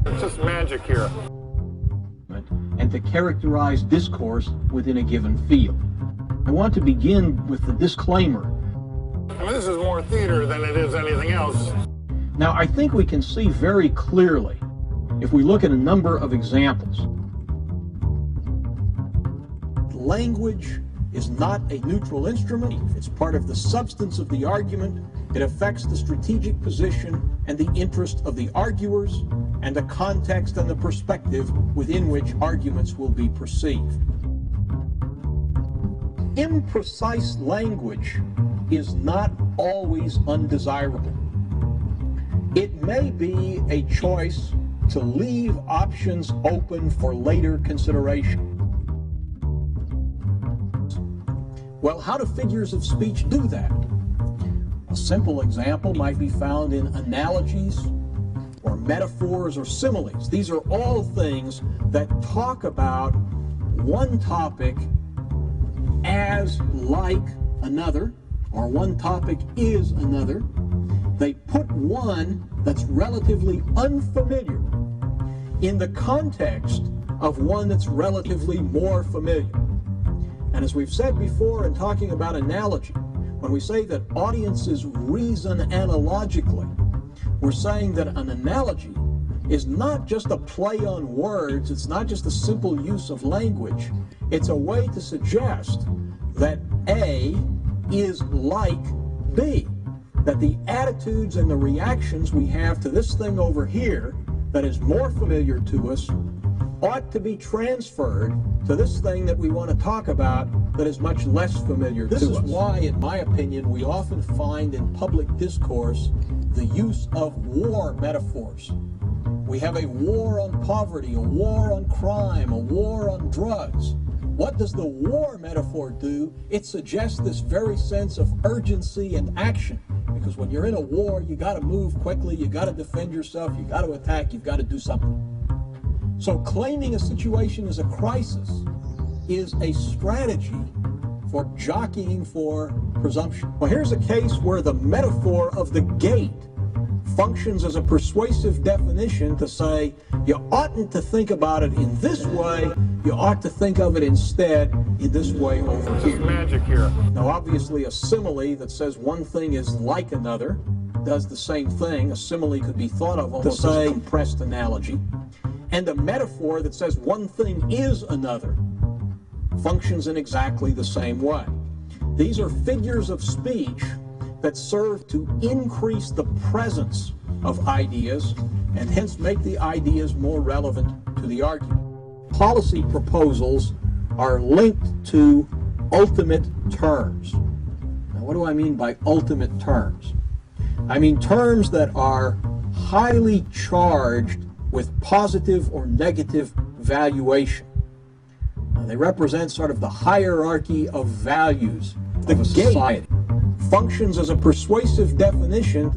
It's just magic here. And to characterize discourse within a given field. I want to begin with the disclaimer. I mean, this is more theater than it is anything else. Now, I think we can see very clearly if we look at a number of examples. Language is not a neutral instrument. It's part of the substance of the argument. It affects the strategic position and the interest of the arguers and the context and the perspective within which arguments will be perceived. Imprecise language is not always undesirable. It may be a choice to leave options open for later consideration. Well, how do figures of speech do that? A simple example might be found in analogies or metaphors or similes. These are all things that talk about one topic as like another, or one topic is another. They put one that's relatively unfamiliar in the context of one that's relatively more familiar. And as we've said before in talking about analogy, when we say that audiences reason analogically, we're saying that an analogy is not just a play on words, it's not just a simple use of language, it's a way to suggest that A is like B, that the attitudes and the reactions we have to this thing over here that is more familiar to us ought to be transferred to this thing that we want to talk about that is much less familiar to us. This is why, in my opinion, we often find in public discourse the use of war metaphors. We have a war on poverty, a war on crime, a war on drugs. What does the war metaphor do? It suggests this very sense of urgency and action. Because when you're in a war, you got to move quickly, you got to defend yourself, you got to attack, you've got to do something. So claiming a situation as a crisis is a strategy for jockeying for presumption. Well, here's a case where the metaphor of the gate functions as a persuasive definition to say you oughtn't to think about it in this way, you ought to think of it instead in this way over here. There's magic here. Now, obviously, a simile that says one thing is like another does the same thing. A simile could be thought of almost as a compressed analogy. And a metaphor that says one thing is another functions in exactly the same way. These are figures of speech that serve to increase the presence of ideas and hence make the ideas more relevant to the argument. Policy proposals are linked to ultimate terms. Now, what do I mean by ultimate terms? I mean terms that are highly charged with positive or negative valuation. Now, they represent sort of the hierarchy of values of a society. Functions as a persuasive definition